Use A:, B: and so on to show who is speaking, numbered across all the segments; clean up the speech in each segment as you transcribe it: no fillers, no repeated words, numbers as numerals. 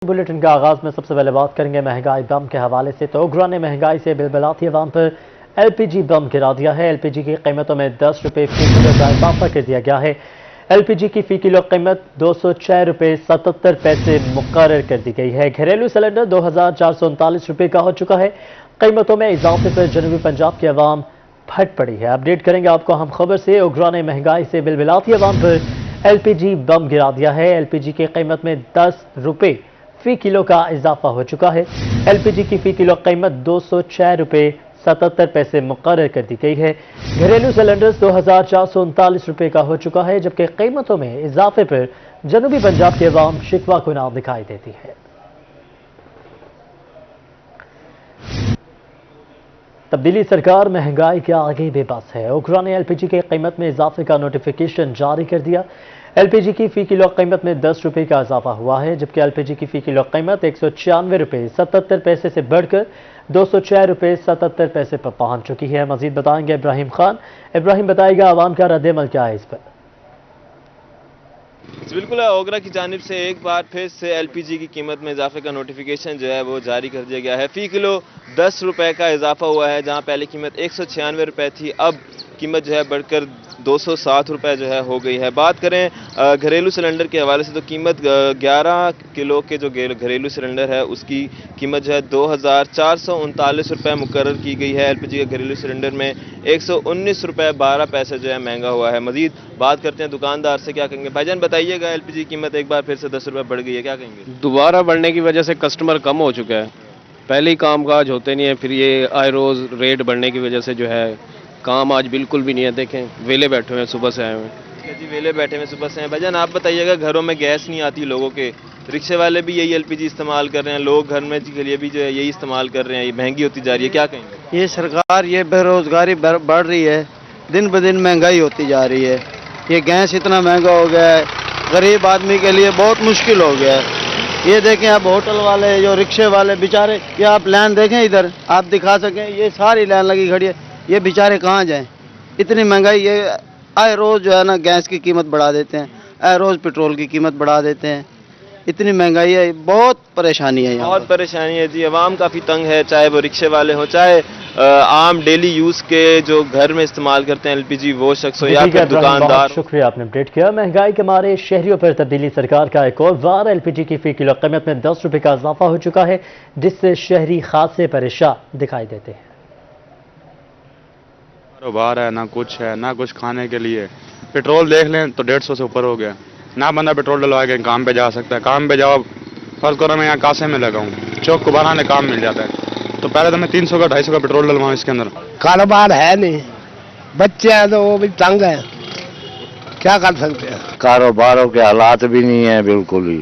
A: Bulletin का आगाज में सबसे पहले बात करेंगे महंगाई बम के हवाले से। तो ओगरा ने महंगाई से बिलबिलाती अवाम पर एलपीजी बम गिरा दिया है। एलपीजी की कीमतों में 10 रुपये फी किलो का इजाफा कर दिया गया है। एलपीजी की फी किलो कीमत 206 रुपये 77 पैसे मुकर्रर कर दी गई है। घरेलू सिलेंडर 2439 रुपये का हो चुका है। कीमतों में इजाफे पर जनूबी पंजाब की अवाम फट पड़ी है। अपडेट करेंगे आपको हम खबर से। ओगरा ने महंगाई से बिलबिलाती अवाम पर एलपीजी बम गिरा दिया है। एलपीजी की कीमत में 10 रुपये फी किलो का इजाफा हो चुका है। एलपीजी की फी किलो कीमत 206 रुपये 77 पैसे मुकर्रर कर दी गई है। घरेलू सिलेंडर 2439 रुपये का हो चुका है, जबकि कीमतों में इजाफे पर जनूबी पंजाब की अवाम शिकवा कुनाल दिखाई देती है। तब्दीली सरकार महंगाई के आगे बेबस है। ओगरा ने एलपीजी की कीमत में इजाफे का नोटिफिकेशन जारी कर दिया। एलपीजी की फी किलो कीमत में 10 रुपये का इजाफा हुआ है, जबकि एलपीजी की फी किलो कीमत 196 रुपये 77 पैसे से बढ़कर 206 रुपये 77 पैसे पर पहुंच चुकी है। मजीद बताएंगे इब्राहिम खान। इब्राहिम बताएगा आवाम का रद्द-ए-अमल क्या है इस पर।
B: बिल्कुल, ओगरा की जानिब से एक बार फिर से एलपीजी की कीमत में इजाफे का नोटिफिकेशन जो है वो जारी कर दिया गया है। फी किलो 10 रुपये का इजाफा हुआ है, जहां पहले कीमत 196 रुपये थी, अब कीमत जो है बढ़कर 207 रुपये जो है हो गई है। बात करें घरेलू सिलेंडर के हवाले से तो कीमत 11 किलो के जो घरेलू सिलेंडर है उसकी कीमत जो है 2439 रुपये मुकर्रर की गई है। एलपीजी के घरेलू सिलेंडर में 119 रुपये 12 पैसे जो है महंगा हुआ है। मजीद बात करते हैं दुकानदार से, क्या कहेंगे भाईजान, बताइएगा एलपीजी की कीमत एक बार फिर से 10 रुपये बढ़ गई है, क्या कहेंगे?
C: दोबारा बढ़ने की वजह से कस्टमर कम हो चुका है, पहले ही काम काज होते नहीं है, फिर ये आए रोज़ रेट बढ़ने की वजह से जो है काम आज बिल्कुल भी नहीं है। देखें वेले बैठे हुए हैं, सुबह से आए हुए हैं।
B: जी, वेले बैठे हुए सुबह से हैं। भाईजान आप बताइएगा, घरों में गैस नहीं आती लोगों के, रिक्शे वाले भी यही एलपीजी इस्तेमाल कर रहे हैं, लोग घर में के लिए भी जो है यही इस्तेमाल कर रहे हैं, ये महंगी होती जा रही है, क्या कहेंगे?
D: ये सरकार ये बेरोजगारी बढ़ रही है, दिन ब दिन महंगाई होती जा रही है। ये गैस इतना महंगा हो गया है, गरीब आदमी के लिए बहुत मुश्किल हो गया है। ये देखें आप होटल वाले, जो रिक्शे वाले बेचारे, ये आप लाइन देखें, इधर आप दिखा सकें, ये सारी लाइन लगी खड़ी है, ये बेचारे कहाँ जाएं? इतनी महंगाई, ये आए रोज़ जो है ना गैस की कीमत बढ़ा देते हैं, आए रोज़ पेट्रोल की कीमत बढ़ा देते हैं। इतनी महंगाई है, बहुत परेशानी है,
B: बहुत परेशानी है जी। अवाम काफ़ी तंग है, चाहे वो रिक्शे वाले हो, चाहे आम डेली यूज़ के जो घर में इस्तेमाल करते हैं एलपीजी वो शख्स हो, या फिर दुकानदार।
A: शुक्रिया, आपने अपडेट किया। महंगाई के मारे शहरियों पर तब्दीली सरकार का एक और वार। एलपीजी की फी किलो कीमत में 10 रुपये का इजाफा हो चुका है, जिससे शहरी खासे परेशान दिखाई देते हैं।
E: कारोबार है ना कुछ है, ना कुछ खाने के लिए। पेट्रोल देख लें तो 150 से ऊपर हो गया, ना बंदा पेट्रोल डलवा के काम पे जा सकता है। काम पे जाओ, फर्ज करो मैं यहाँ कासे में लगा हूँ, चौक को बनाने काम मिल जाता है, तो पहले तो मैं 300 का 250 का पेट्रोल डलवाऊँ इसके अंदर।
F: कारोबार है नहीं, बच्चे हैं तो वो भी तंग है, क्या कर सकते हैं?
G: कारोबारों के हालात भी नहीं है बिल्कुल ही,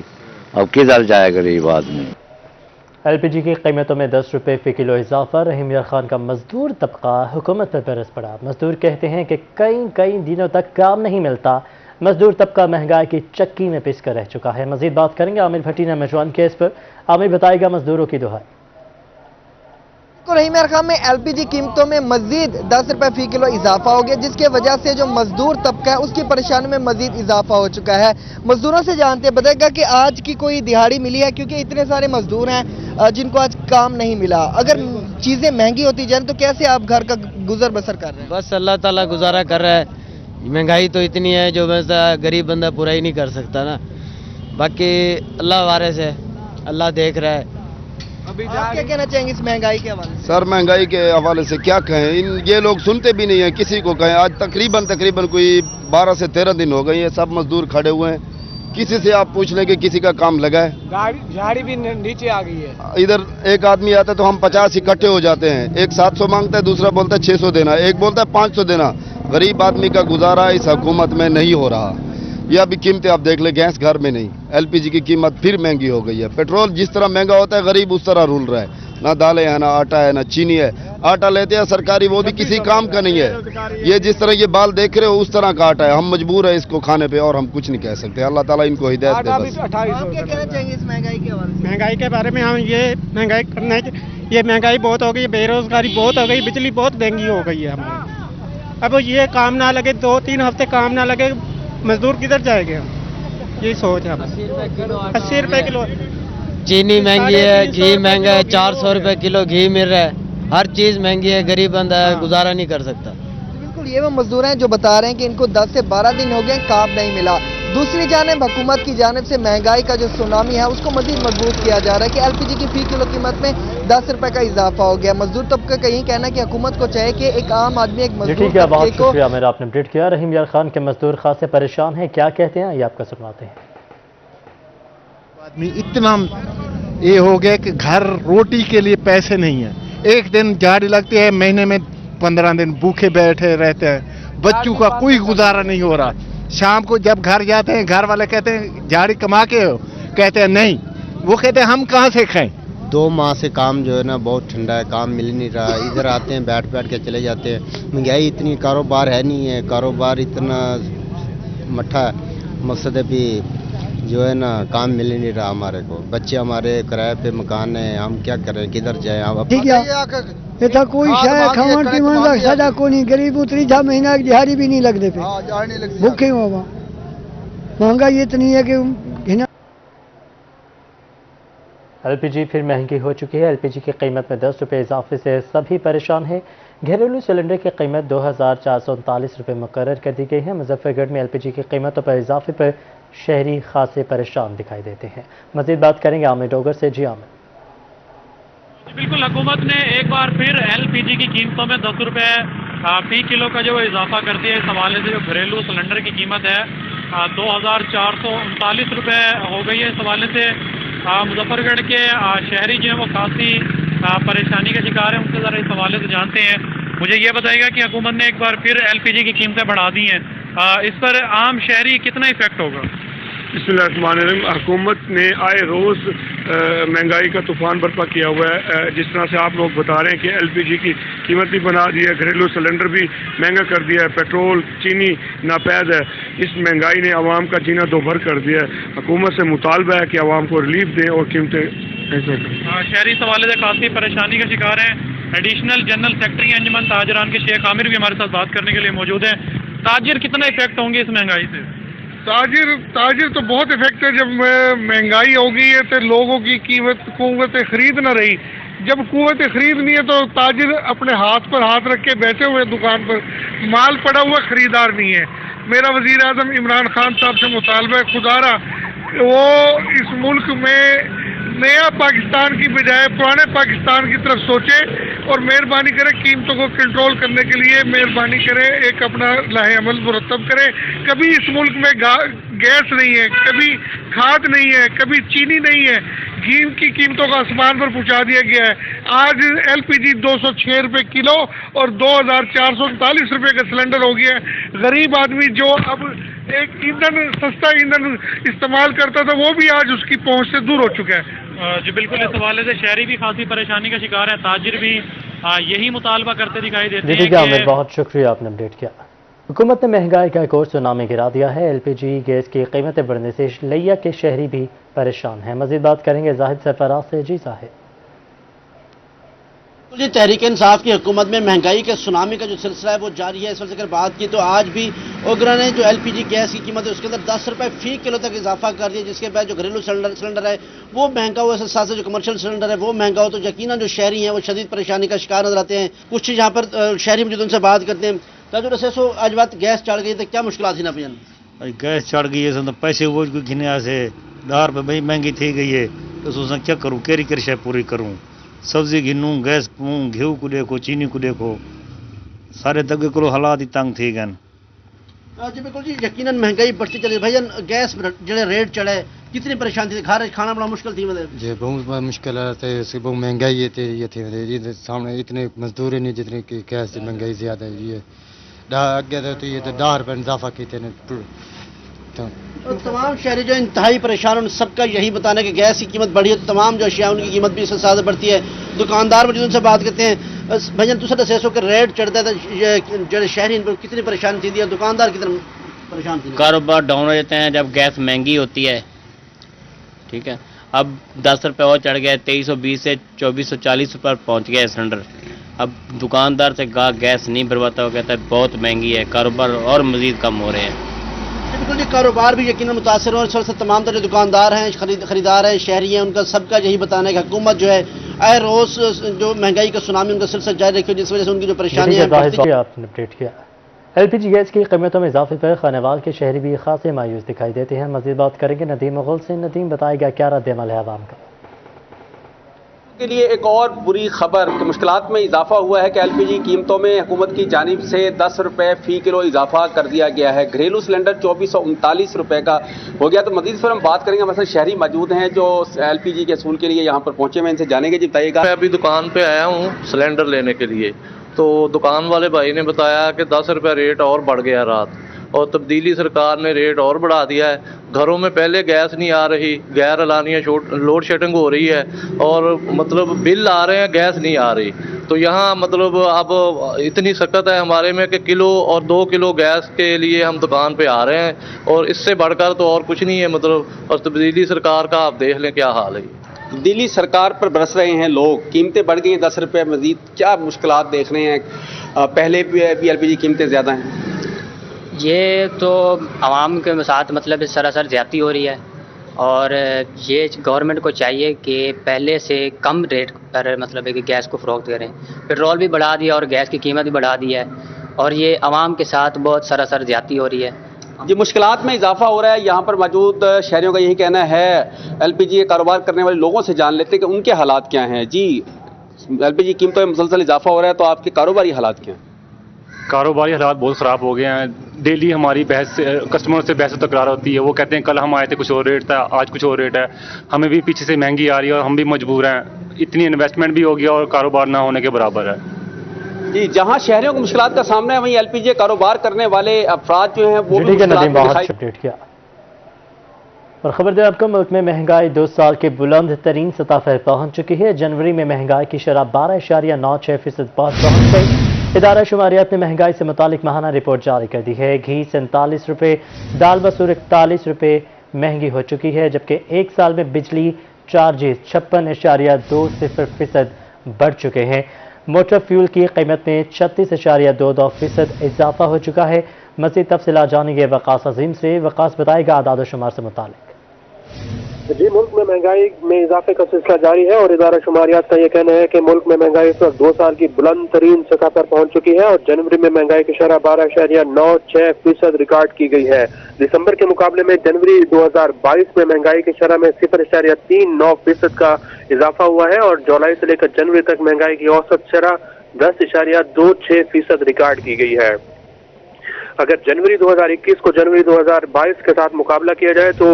G: अब किधर जाए गरीब आदमी।
A: एलपीजी की कीमतों में 10 रुपये फी किलो इजाफा। रहीम यार खान का मजदूर तबका हुकूमत पर बरस पड़ा। मजदूर कहते हैं कि कई दिनों तक काम नहीं मिलता। मजदूर तबका महंगाई की चक्की में पिस कर रह चुका है। मजीद बात करेंगे आमिर भट्टी ने मेजबान केस पर। आमिर बताएगा मजदूरों की दुहाई।
H: रहीम यार खान में एलपीजी कीमतों में मजीद 10 रुपए फी किलो इजाफा हो गया, जिसके वजह से जो मजदूर तबका है उसकी परेशानी में मजीद इजाफा हो चुका है। मजदूरों से जानते बताएगा कि आज की कोई दिहाड़ी मिली है, क्योंकि इतने सारे मजदूर हैं जिनको आज काम नहीं मिला। अगर चीजें महंगी होती जाए तो कैसे आप घर का गुजर बसर कर रहे हैं?
D: बस अल्लाह ताला गुजारा कर रहा है। महंगाई तो इतनी है जो बस गरीब बंदा पूरा ही नहीं कर सकता ना, बाकी अल्लाह वारिस है, अल्लाह देख रहा है।
H: आप क्या कहना चाहेंगे इस महंगाई के हवाले से?
I: सर महंगाई के हवाले से क्या कहें, ये लोग सुनते भी नहीं है, किसी को कहें। आज तकरीबन कोई 12 से 13 दिन हो गए ये सब मजदूर खड़े हुए हैं, किसी से आप पूछ लें कि किसी का काम लगा है।
F: गाड़ी भी नीचे आ गई है।
I: इधर एक आदमी आता है तो हम 50 इकट्ठे हो जाते हैं, एक 700 मांगता है, दूसरा बोलता है 600 देना, एक बोलता है 500 देना। गरीब आदमी का गुजारा इस हुकूमत में नहीं हो रहा। ये अभी कीमतें आप देख ले, गैस घर में नहीं, एलपीजी की कीमत फिर महंगी हो गई है। पेट्रोल जिस तरह महंगा होता है गरीब उस तरह रूल रहा है, ना दालें हैं, ना आटा है, ना चीनी है। आटा लेते हैं सरकारी, वो भी किसी काम का नहीं है। ये जिस तरह ये बाल देख रहे हो उस तरह का आटा है, हम मजबूर है इसको खाने पे और हम कुछ नहीं कह सकते। अल्लाह ताला इनको हिदायत दे।
H: आप क्या कहना चाहेंगे इस महंगाई के हवाले से?
F: महंगाई के बारे में हम ये महंगाई करने की, ये महंगाई बहुत हो गई, बेरोजगारी बहुत हो गई, बिजली बहुत महंगी हो गई है हमारी। अब ये काम ना लगे, 2-3 हफ्ते काम ना लगे, मजदूर किधर जाएंगे? यही सोच है। 80 रुपए किलो
D: चीनी महंगी है, घी महंगा है, 400 रुपए किलो घी मिल रहा है, हर चीज महंगी है, गरीब बंदा है, गुजारा नहीं कर सकता।
H: बिल्कुल, ये वो मजदूर हैं जो बता रहे हैं कि इनको 10 से 12 दिन हो गए, काम नहीं मिला। दूसरी जानिब हुकूमत की जानिब से महंगाई का जो सुनामी है उसको मजीद मजबूत किया जा रहा है कि एलपीजी की फी किलो कीमत में 10 रुपए का इजाफा हो गया। मजदूर तबका का यही कहना है कि हुकूमत को चाहिए कि एक आम आदमी, एक मजदूर
A: ठीक है, बहुत
H: तबके को।
A: शुक्रिया मेरा आपने अपडेट किया। रहीम यार खान के मजदूर खासे परेशान हैं, क्या कहते हैं ये आपका सुनवाते हैं।
J: आदमी इतना ये हो गया कि घर रोटी के लिए पैसे नहीं है, एक दिन झाड़ी लगती है, महीने में 15 दिन भूखे बैठे रहते हैं, बच्चों का कोई गुजारा नहीं हो रहा। शाम को जब घर जाते हैं घर वाले कहते हैं झाड़ी कमा के हो, कहते हैं नहीं, वो कहते हैं हम कहाँ से खाएं।
D: 2 माह से काम जो है ना बहुत ठंडा है, काम मिल नहीं रहा। इधर आते हैं बैठ बैठ के चले जाते हैं, महंगाई इतनी, कारोबार है नहीं है, कारोबार इतना मठा है। मकसद है भी जो है ना काम मिल नहीं रहा हमारे को, बच्चे हमारे किराए पे मकान है, हम क्या करें, किधर जाएं। अब
J: ठीक है, इतना कोई शायद खावन पीवन का सदा को नहीं, गरीब उतरी जा, महीना की दिहाड़ी भी नहीं लगते पे, भूखे हो। महंगाई इतनी है कि
A: एलपीजी फिर महंगी हो चुकी है। एलपीजी की कीमत में 10 रुपये इजाफे से सभी परेशान हैं। घरेलू सिलेंडर की कीमत 2439 रुपये मुकर्रर कर दी गई है। मुजफ्फरगढ़ में एलपीजी की कीमतों पर इजाफे पर शहरी खासे परेशान दिखाई देते हैं। मजीद बात करेंगे आमिर डोगर से। जी आमिर।
K: बिल्कुल, हुकूमत ने एक बार फिर एलपीजी की कीमतों में 10 रुपये फी किलो का जो इजाफा कर दिया। इस हवाले से जो घरेलू सिलेंडर की कीमत है 2439 रुपये हो गई है। इस हवाले से मुजफ्फरगढ़ के शहरी जो हैं वो खासी परेशानी का शिकार है। उनसे ज़रा इस हवाले से जानते हैं। मुझे ये बताइएगा कि हुकूमत ने एक बार फिर एलपीजी की कीमतें बढ़ा दी हैं, इस पर आम शहरी कितना इफेक्ट होगा?
L: बिस्मिल्लाहिर्रहमानिर्रहीम। हुकूमत ने आए रोज़ महंगाई का तूफान बर्पा किया हुआ है। जिस तरह से आप लोग बता रहे हैं कि एलपीजी की कीमत भी बढ़ा दी है, घरेलू सिलेंडर भी महंगा कर दिया है, पेट्रोल चीनी नापैद है। इस महंगाई ने आवाम का जीना दोभर कर दिया है। हुकूमत से मुतालबा है कि आवाम को रिलीफ दें और कीमतें ऐसे करें।
K: शहरी इस हवाले से काफ़ी परेशानी का शिकार है। एडिशनल जनरल सेक्रेटरी अंजुमन ताजरान के शेख आमिर भी हमारे साथ बात करने के लिए मौजूद हैं। ताजिर कितना इफेक्ट होंगे इस महंगाई से?
L: ताजिर तो बहुत इफेक्ट है। जब महंगाई हो गई है तो लोगों की कुव्वत खरीद न रही। जब कुव्वत खरीद नहीं है तो ताजिर अपने हाथ पर हाथ रख के बैठे हुए दुकान पर, माल पड़ा हुआ खरीदार नहीं है। मेरा वजीर आजम इमरान खान साहब से मुतालबा है खुदारा वो इस मुल्क में नया पाकिस्तान की बजाय पुराने पाकिस्तान की तरफ सोचे और मेहरबानी करे, कीमतों को कंट्रोल करने के लिए मेहरबानी करे, एक अपना लाहे अमल मुरतब करे। कभी इस मुल्क में गैस नहीं है, कभी खाद नहीं है, कभी चीनी नहीं है, घी की कीमतों का आसमान पर पहुंचा दिया गया है। आज एलपीजी 206 रुपये किलो और 2439 रुपये का सिलेंडर हो गया है। गरीब आदमी जो अब एक सस्ता ईंधन इस्तेमाल करता था वो भी आज उसकी पहुंच से दूर हो चुका है।
K: जी बिल्कुल, इस हवाले से शहरी भी खासी परेशानी का शिकार है। ताजिर भी यही मुतालबा करते दिखाई देते हैं।
A: ठीक है, बहुत शुक्रिया आपने अपडेट किया। हुकूमत ने महंगाई का एक और सुनामी गिरा दिया है। एलपीजी गैस की कीमतें बढ़ने से लिया के शहरी भी परेशान हैं। मजीद बात करेंगे जाहिद सरफराज से। जी साहिब।
M: जी, तहरीक इंसाफ की हुकूमत में महंगाई के सुनामी का जो सिलसिला है वो जारी है। इस वजह से अगर बात की तो आज भी ओगरा ने जो एलपीजी गैस की कीमत है उसके अंदर 10 रुपये फी किलो तक इजाफा कर दिया, जिसके बाद जो घरेलू सिलेंडर है वो महंगा हुआ, साथ से जो कमर्शियल सिलेंडर है वो महंगा हो। तो यकीनन जो शहरी हैं वो शदीद परेशानी का शिकार नजर आते हैं। कुछ यहाँ पर शहरी मौजूद उनसे बात करते हैं। ताजो रसेसो आज बात गैस चढ़ गई तो क्या मुश्किल थी ना भैया?
N: गैस चढ़ गई है, पैसे वो गिने से 10 रुपये भाई महंगी थी गई है। तो सोचना क्या करूँ, केरी कर शय पूरी करूँ, सब्जी गिनूँ, गैस पूँ, घी को देखो, चीनी को देखो, सारे दगे को हालात ही तंग थी गए।
M: जी बिल्कुल जी, यकीनन महंगाई बढ़ती चली। भैया गैस जो रेट चढ़े कितनी परेशानी थी, घर खाना बड़ा मुश्किल थी? मतलब
O: जी बहुत मुश्किल है, बहुत महंगाई ये थी सामने इतने मजदूर नहीं जितने की गैस की महंगाई ज़्यादा है। ये अगे तो ये तो 10 रुपये इजाफा किए थे।
M: तो तमाम शहरी जो इंतहाई परेशान उन सबका यही बताना कि गैस की कीमत बढ़ी है तो तमाम जो अशिया उनकी कीमत भी इससे ज़्यादा बढ़ती है। दुकानदार मौजूद उनसे बात करते हैं। भैया दूसरा दसेसों के रेट चढ़ता था, जो शहरी इन पर कितनी परेशानी थी, दुकानदार कितना परेशान थे?
P: कारोबार डाउन हो जाते हैं जब गैस महंगी होती है। ठीक है, अब 10 रुपये और चढ़ गया, 2320 से 2440 पर पहुँच गया सिलेंडर। अब दुकानदार से गैस नहीं भरवाता, वो कहता है बहुत महंगी है, कारोबार और मज़ीद कम हो रहे हैं।
M: بالکل یہ کاروبار بھی یقیناً متاثر ہو، اس وجہ سے تمام تر جو دکاندار ہیں، خریدار ہیں، شہری ہیں، ان کا سب کا یہی بتانا ہے کہ حکومت جو ہے آئے روز جو مہنگائی کا سونامی ان کا سلسلہ جاری رکھے، جس وجہ سے ان کی جو پریشانی ہے
A: آپ نے اپڈیٹ کیا۔ ایل پی جی گیس کی قیمتوں میں اضافے پر خانوال کے شہری بھی خاصے مایوس دکھائی دیتے ہیں۔ مزید بات کریں گے ندیم مغل سے۔ ندیم، بتائے گا کیا رد عمل ہے عوام کا؟
Q: کے لیے ایک اور بری خبر کہ مشکلات میں اضافہ ہوا ہے کہ ایل پی جی قیمتوں میں حکومت کی جانب سے 10 روپے فی کلو اضافہ کر دیا گیا ہے۔ گھریلو سلنڈر 2439 روپے کا ہو گیا۔ تو مزید پر ہم بات کریں گے، مثلا شہری موجود ہیں جو ایل پی جی کے حصول کے لیے یہاں پر پہنچے ہوئے، ان سے جانیں گے۔ جی بتائیے گا۔
R: میں ابھی دکان پہ آیا ہوں سلنڈر لینے کے لیے، تو دکان والے بھائی نے بتایا کہ 10 روپے ریٹ اور بڑھ گیا رات، اور تبدیلی سرکار نے ریٹ اور بڑھا دیا ہے۔ گھروں میں پہلے گیس نہیں آ رہی، غیر اعلانیہ لوڈ شیڈنگ ہو رہی ہے، اور مطلب بل آ رہے ہیں، گیس نہیں آ رہی۔ تو یہاں مطلب اب اتنی سخت ہے ہمارے میں کہ کلو اور 2 کلو گیس کے لیے ہم دکان پہ آ رہے ہیں، اور اس سے بڑھ کر تو اور کچھ نہیں ہے مطلب۔ اور تبدیلی سرکار کا آپ دیکھ لیں کیا حال ہے۔
Q: دلی سرکار پر برس رہے ہیں لوگ، قیمتیں بڑھ گئی ہیں 10 روپے مزید، کیا مشکلات دیکھ رہے ہیں؟ پہلے بھی ایل پی جی قیمتیں زیادہ ہیں۔
S: یہ تو عوام کے ساتھ مطلب سراسر زیادتی ہو رہی ہے، اور یہ گورنمنٹ کو چاہیے کہ پہلے سے کم ریٹ پر مطلب ہے کہ گیس کو فروخت کریں۔ پیٹرول بھی بڑھا دیا اور گیس کی قیمت بھی بڑھا دی ہے، اور یہ عوام کے ساتھ بہت سراسر زیادتی ہو رہی ہے۔
Q: یہ مشکلات میں اضافہ ہو رہا ہے۔ یہاں پر موجود شہریوں کا یہی کہنا ہے۔ ایل پی جی کے کاروبار کرنے والے لوگوں سے جان لیتے ہیں کہ ان کے حالات کیا ہیں۔ جی، ایل پی جی قیمتوں میں مسلسل اضافہ ہو رہا ہے، تو آپ کے کاروباری حالات کیا ہیں؟
T: کاروباری حالات بہت خراب ہو گئے ہیں۔ ڈیلی ہماری بحث کسٹمر سے بحث و تکرار ہوتی ہے، وہ کہتے ہیں کل ہم آئے تھے کچھ اور ریٹ تھا، آج کچھ اور ریٹ ہے۔ ہمیں بھی پیچھے سے مہنگی آ رہی ہے اور ہم بھی مجبور ہیں، اتنی انویسٹمنٹ بھی ہو گیا اور کاروبار نہ ہونے کے برابر ہے۔
Q: جی، جہاں شہریوں کو مشکلات کا سامنا ہے، وہیں ایل پی جی کاروبار کرنے والے افراد جو ہیں وہ بھی
A: ندیم بہت اپڈیٹ کیا۔ اور خبر دیں آپ کو، ملک میں مہنگائی 2 سال کی بلند ترین سطح پر پہنچ چکی ہے۔ جنوری میں مہنگائی کی شرح 12.96% پہنچ گئی۔ ادارہ شماریات نے مہنگائی سے متعلق ماہانہ رپورٹ جاری کر دی ہے۔ گھی 47 روپے، دال مسور 41 روپے مہنگی ہو چکی ہے، جبکہ ایک سال میں بجلی چارجز 56.20% بڑھ چکے ہیں۔ موٹر فیول کی قیمت میں 36.22% اضافہ ہو چکا ہے۔ مزید تفصیلات جانیں گے وقاص عظیم سے۔ وقاص، بتائے گا اعداد و شمار سے متعلق۔
U: جی، ملک میں مہنگائی میں اضافے کا سلسلہ جاری ہے، اور ادارہ شماریات کا یہ کہنا ہے کہ ملک میں مہنگائی اس وقت 2 سال کی بلند ترین سطح پر پہنچ چکی ہے، اور جنوری میں مہنگائی کی شرح 12.96% ریکارڈ کی گئی ہے۔ دسمبر کے مقابلے میں جنوری 2022 میں مہنگائی کی شرح میں 0.39% کا اضافہ ہوا ہے، اور جولائی سے لے کر جنوری تک مہنگائی کی اوسط شرح 10.26% ریکارڈ کی گئی ہے۔ اگر جنوری 2021 کو جنوری 2022 کے ساتھ مقابلہ کیا جائے تو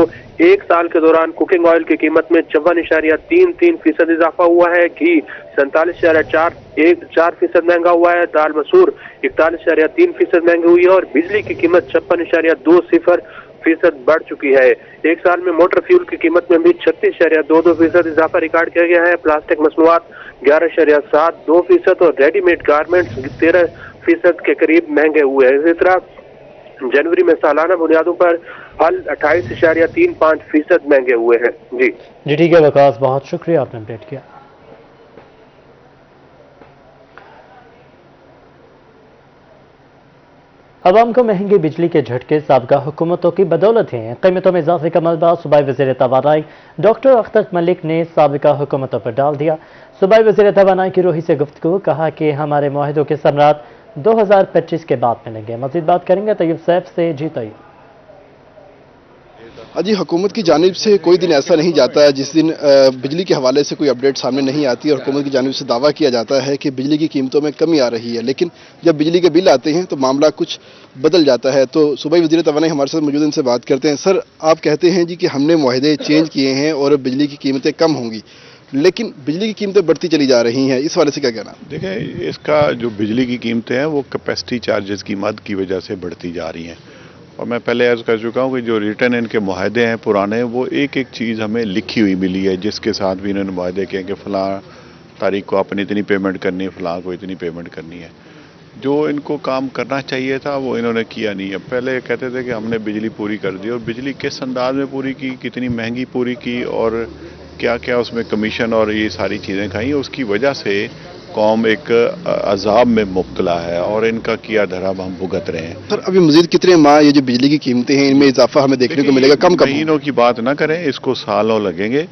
U: ایک سال کے دوران کوکنگ آئل کی قیمت میں 54.33% اضافہ ہوا ہے، گھی 47.4% مہنگا ہوا ہے، دال مسور 41.3% مہنگی ہوئی ہے، اور بجلی کی قیمت 56.20% بڑھ چکی ہے۔ ایک سال میں موٹر فیول کی قیمت میں بھی 36.22% اضافہ ریکارڈ کیا گیا ہے۔ پلاسٹک مصنوعات 11.72% اور ریڈی میڈ گارمنٹس 13% کے قریب مہنگے ہوئے ہیں۔ اسی طرح جنوری میں سالانہ بنیادوں پر پھل 28.35% مہنگے ہوئے ہیں۔ جی
A: ٹھیک ہے وقاص، بہت شکریہ، آپ نے اپڈیٹ کیا۔ عوام کو مہنگی بجلی کے جھٹکے سابقہ حکومتوں کی بدولت ہیں۔ قیمتوں میں اضافے کا ملبہ صوبائی وزیر توانائی ڈاکٹر اختر ملک نے سابقہ حکومتوں پر ڈال دیا۔ صوبائی وزیر توانائی کی روحی سے گفتگو، کہا کہ ہمارے معاہدوں کے ثمرات 2025 کے بعد ملیں گے۔ مزید بات کریں گے طیب سیف سے۔ جی طیب۔
V: جی، حکومت کی جانب سے کوئی دن ایسا نہیں جاتا ہے جس دن بجلی کے حوالے سے کوئی اپڈیٹ سامنے نہیں آتی، اور حکومت کی جانب سے دعویٰ کیا جاتا ہے کہ بجلی کی قیمتوں میں کمی آ رہی ہے، لیکن جب بجلی کے بل آتے ہیں تو معاملہ کچھ بدل جاتا ہے۔ تو صوبائی وزیر توانائی ہمارے ساتھ موجود ہیں، ان سے بات کرتے ہیں۔ سر، آپ کہتے ہیں جی کہ ہم نے معاہدے چینج کیے ہیں اور بجلی کی قیمتیں کم ہوں گی، لیکن بجلی کی قیمتیں بڑھتی چلی جا رہی ہیں، اس حوالے سے کیا کہنا؟
W: دیکھیں، اس کا جو بجلی کی قیمتیں ہیں وہ کیپیسٹی چارجز کی مد کی وجہ سے بڑھتی جا رہی ہیں، اور میں پہلے عرض کر چکا ہوں کہ جو ریٹرن ان کے معاہدے ہیں پرانے، وہ ایک ایک چیز ہمیں لکھی ہوئی ملی ہے، جس کے ساتھ بھی انہوں نے معاہدے کیے کہ فلاں تاریخ کو آپ نے اتنی پیمنٹ کرنی ہے، فلاں کو اتنی پیمنٹ کرنی ہے۔ جو ان کو کام کرنا چاہیے تھا وہ انہوں نے کیا نہیں ہے۔ پہلے کہتے تھے کہ ہم نے بجلی پوری کر دی، اور بجلی کس انداز میں پوری کی، کتنی مہنگی پوری کی، اور کیا کیا اس میں کمیشن اور یہ ساری چیزیں کھائیں، اس کی وجہ سے कौम एक अजाब में मुब्तला है और इनका किया धरा हम भुगत रहे हैं।
V: सर अभी मजीद कितने माह ये जो बिजली की कीमतें हैं इनमें इजाफा हमें देखने को मिलेगा? कम
W: महीनों की बात ना करें, इसको सालों लगेंगे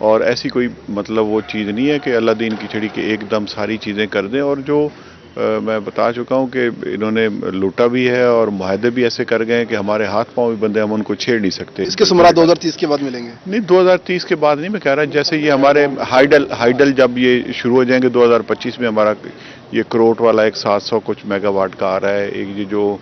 W: और ऐसी कोई मतलब वो चीज़ नहीं है कि अल्लाह दीन की छड़ी के एकदम सारी चीज़ें कर दें। और जो मैं बता चुका हूं कि इन्होंने लूटा भी है और मुआहदे भी ऐसे कर गए हैं कि हमारे हाथ पांव भी बंदे, हम उनको छेड़ नहीं सकते।
V: इसके सुमरा 2030 के बाद मिलेंगे?
W: नहीं, 2030 के बाद नहीं, मैं कह रहा जैसे ये हमारे हाइडल जब ये शुरू हो जाएंगे 2025 में, हमारा ये करोट वाला एक 700 कुछ मेगावाट का आ रहा है, एक ये जो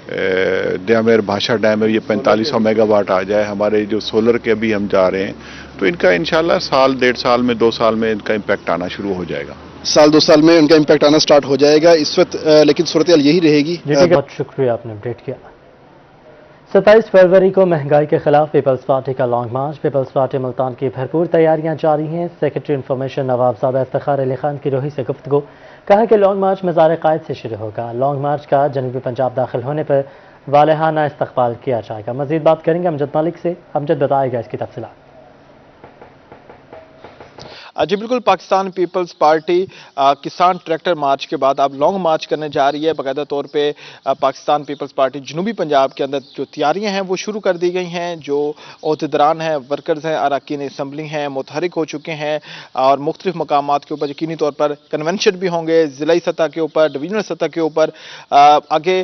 W: द्यामेर भाषा डैम है ये 4500 मेगावाट आ जाए, हमारे जो सोलर के अभी हम जा रहे हैं, तो इनका इंशाल्लाह साल 1.5 साल में 2 साल में इनका इम्पैक्ट आना शुरू हो जाएगा।
V: साल 2 साल में उनका इम्पैक्ट आना स्टार्ट हो जाएगा इस वक्त, लेकिन सूरत हाल यही रहेगी।
A: बहुत शुक्रिया, आपने अपडेट किया। 27 फरवरी को महंगाई के खिलाफ पीपल्स पार्टी का लॉन्ग मार्च। पीपल्स पार्टी मुल्तान की भरपूर तैयारियां जारी हैं। सेक्रेटरी इंफॉर्मेशन नवाबजादा इफ्तिखार अली खान की रोही से गुफ्तगू, कहा कि लॉन्ग मार्च मज़ार कायद से शुरू होगा। लॉन्ग मार्च का जनूबी पंजाब दाखिल होने पर वालेहाना इस्तकबाल किया जाएगा। मजीद बात करेंगे अमजद मलिक से, अमजद बताएगा इसकी तफसीलात।
B: जी बिल्कुल, पाकिस्तान पीपल्स पार्टी किसान ट्रैक्टर मार्च के बाद अब लॉन्ग मार्च करने जा रही है। बाकायदा तौर पे पाकिस्तान पीपल्स पार्टी जनूबी पंजाब के अंदर जो तैयारियां हैं वो शुरू कर दी गई हैं। जो अहदेदारान हैं, वर्कर्स हैं, अरकान असम्बली हैं, मुतहरिक हो चुके हैं और मुख्तलिफ मकामात के ऊपर यकीनी तौर पर कन्वेंशन भी होंगे, ज़िलाई सतह के ऊपर, डिवीजनल सतह के ऊपर। आगे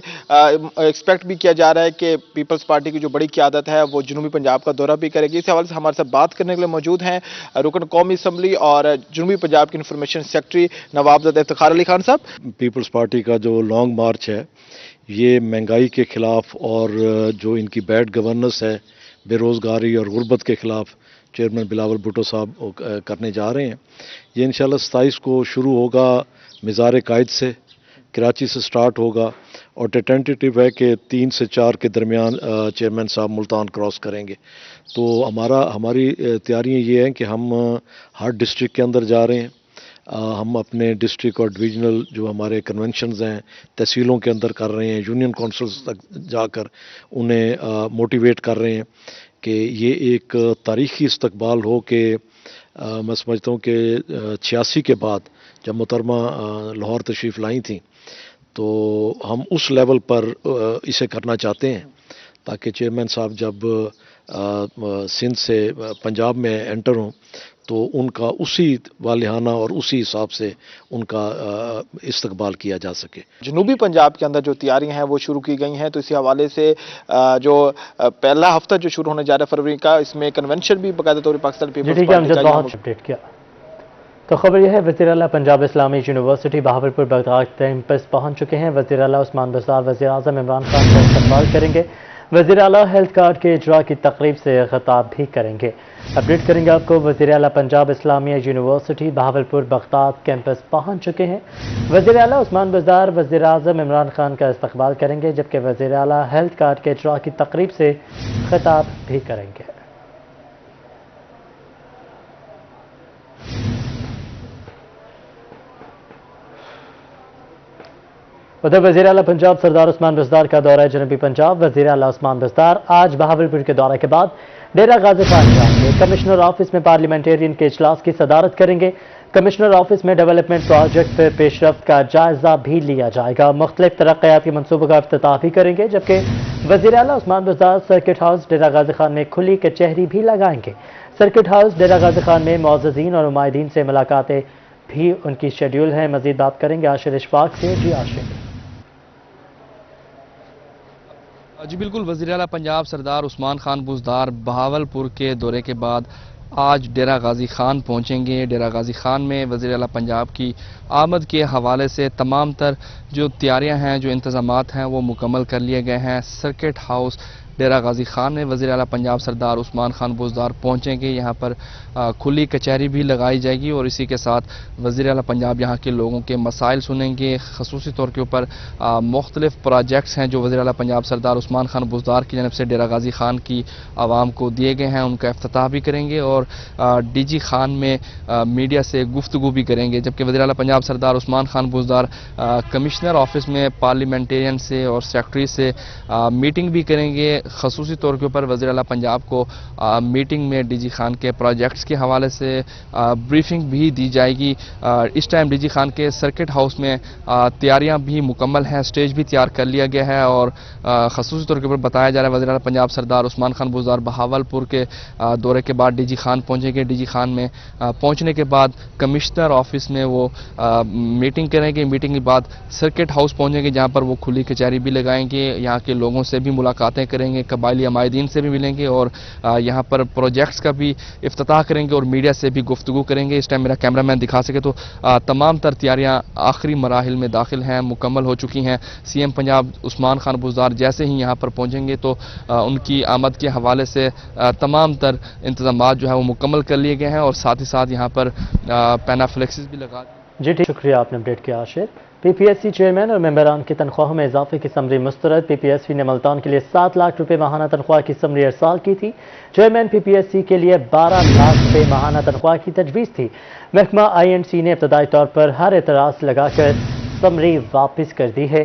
B: एक्सपेक्ट भी किया जा रहा है कि पीपल्स पार्टी की जो बड़ी क़यादत है वो जनूबी पंजाब का दौरा भी करेगी। इस हवाले से हमारे साथ बात करने के लिए मौजूद हैं रुकन कौमी असम्बली और जनूबी पंजाब के इंफॉर्मेशन सेक्रेटरी नवाबजादा इफ्तिखार अली खान साहब।
C: पीपल्स पार्टी का जो लॉन्ग मार्च है ये महंगाई के खिलाफ और जो इनकी बैड गवर्नेंस है, बेरोज़गारी और गुर्बत के खिलाफ चेयरमैन बिलावल भुट्टो साहब करने जा रहे हैं। ये इंशाल्लाह 27 को शुरू होगा मज़ार कायद से, कराची से स्टार्ट होगा और टेंटेटिव है कि 3 से 4 के दरमियान चेयरमैन साहब मुल्तान क्रॉस करेंगे। तो हमारी तैयारियां ये हैं कि हम हर डिस्ट्रिक्ट के अंदर जा रहे हैं। हम अपने डिस्ट्रिक्ट और डिवीजनल जो हमारे कन्वेंशंस हैं तहसीलों के अंदर कर रहे हैं, यूनियन काउंसिल्स तक जाकर उन्हें मोटिवेट कर रहे हैं कि ये एक तारीख़ी इस्तकबाल हो कि मैं समझता हूँ कि 86 के बाद जब मोहतरमा लाहौर तशरीफ़ लाई थी तो हम उस लेवल पर इसे करना चाहते हैं ताकि चेयरमैन साहब जब सिंध से पंजाब में एंटर हों तो उनका उसी वालिहाना और उसी हिसाब से उनका इस्तकबाल किया जा सके।
B: जनूबी पंजाब के अंदर जो तैयारियां हैं वो शुरू की गई हैं, तो इसी हवाले से जो पहला हफ्ता जो शुरू होने जा रहा है फरवरी का, इसमें कन्वेंशन भी बाकायदा तौर पर पाकिस्तान पीपल्स पार्टी का बहुत
A: अपडेट किया। तो खबर यह है, वज़ीर आला Punjab Islamic university Bahawalpur Baghdad campus पहुंच चुके हैं। वज़ीर आला उस्मान बज़दार वज़ीर आज़म इमरान खान का इस्तकबाल करेंगे। वज़ीर आला हेल्थ कार्ड के इजरा की तकरीब से खिताब भी करेंगे। अपडेट करेंगे आपको। वज़ीर आला Punjab Islamia university Bahawalpur Baghdad campus पहुंच चुके हैं। वज़ीर आला उस्मान बज़दार वज़ीर आज़म इमरान खान का इस्तकबाल करेंगे, जबकि वज़ीर आला हेल्थ कार्ड के इजरा की तकरीब से खिताब भी करेंगे। उधर वज़ीर आला पंजाब सरदार उस्मान बज़दार का दौरा जनूबी पंजाब। वज़ीर आला उस्मान बज़दार आज बहावलपुर के दौरे के बाद डेरा गाजी खान जाएंगे। कमिश्नर ऑफिस में पार्लियामेंटेरियन के इजलास की सदारत करेंगे। कमिश्नर ऑफिस में डेवलपमेंट प्रोजेक्ट पर पेशरफ्त का जायजा भी लिया जाएगा। मुख्तलिफ तरक्याती मनसूबों का इफ्तिताह भी करेंगे, जबकि वज़ीर आला उस्मान बज़दार सर्किट हाउस डेरा गाजी खान में खुली कचहरी भी लगाएंगे। सर्किट हाउस डेरा गाजी खान में मुअज़्ज़िज़ीन और नुमाइंदीन से मुलाकातें भी उनकी शेड्यूल हैं। मज़ीद बात करेंगे आशिर इशफाक से। जी आशिर।
E: जी बिल्कुल, वज़ीर आला पंजाब सरदार उस्मान खान बज़दार बहावलपुर के दौरे के बाद आज डेरा गाजी खान पहुंचेंगे। डेरा गाजी खान में वज़ीर आला पंजाब की आमद के हवाले से तमाम तर जो तैयारियां हैं, जो इंतज़ामात हैं वो मुकम्मल कर लिए गए हैं। सर्किट हाउस डेरा गाजी खान में वज़ीर आला पंजाब सरदार उस्मान खान बज़दार पहुंचेंगे। यहाँ पर खुली कचहरी भी लगाई जाएगी और इसी के साथ वज़ीर आला पंजाब यहाँ के लोगों के मसाइल सुनेंगे। ख़ुसूसी तौर के ऊपर मुख्तलिफ प्रोजेक्ट्स हैं जो वज़ीर आला पंजाब सरदार उस्मान खान बज़दार की जानब से डेरा गाजी खान की आवाम को दिए गए हैं, उनका इफ्तिताह भी करेंगे और DG खान में मीडिया से गुफ्तगू भी करेंगे। जबकि वज़ीर आला पंजाब सरदार उस्मान खान बज़दार कमिश्नर ऑफिस में पार्लियामेंटेरियन से और सेक्रेटरी से मीटिंग भी करेंगे। खसूसी तौर के ऊपर वज़ीर आला पंजाब को मीटिंग में डीजी खान के प्रोजेक्ट्स के हवाले से ब्रीफिंग भी दी जाएगी। इस टाइम डीजी खान के सर्किट हाउस में तैयारियां भी मुकम्मल हैं, स्टेज भी तैयार कर लिया गया है और खसूसी तौर के ऊपर बताया जा रहा है वज़ीर आला पंजाब सरदार उस्मान खान बुज़दार बहावलपुर के दौरे के बाद डीजी खान पहुंचेंगे। डीजी खान में पहुंचने के बाद कमिश्नर ऑफिस में वो मीटिंग करेंगे। मीटिंग के बाद सर्किट हाउस पहुंचेंगे जहां पर वो खुली कचहरी भी लगाएंगे, यहाँ के लोगों से भी मुलाकातें करेंगे, कबायली अमायदीन से भी मिलेंगे और यहाँ पर प्रोजेक्ट्स का भी इफ्तिताह करेंगे और मीडिया से भी गुफ्तगू करेंगे। इस टाइम मेरा कैमरामैन दिखा सके तो तमाम तर तैयारियाँ आखिरी मराहिल में दाखिल हैं, मुकम्मल हो चुकी हैं। सीएम पंजाब उस्मान खान बुज़दार जैसे ही यहाँ पर पहुँचेंगे तो उनकी आमद के हवाले से तमाम तर इंतजामात जो है वो मुकम्मल कर लिए गए हैं और साथ ही साथ यहाँ पर पैनाफ्लेक्सिस भी लगा।
A: जी ठीक, शुक्रिया आपने अपडेट किया आशिर। पीपीएससी चेयरमैन और मेंबरान की तनख्वाहों में इजाफे की समरी मुस्तरद। पीपीएससी ने मुल्तान के लिए 7 लाख रुपए माहाना तनख्वाह की समरी अरसाल की थी। चेयरमैन पीपीएससी के लिए 12 लाख रुपए माहाना तनख्वाह की तजवीज़ थी। महकमा INC ने इब्तदाई तौर पर हर एतराज़ लगाकर समरी वापस कर दी है।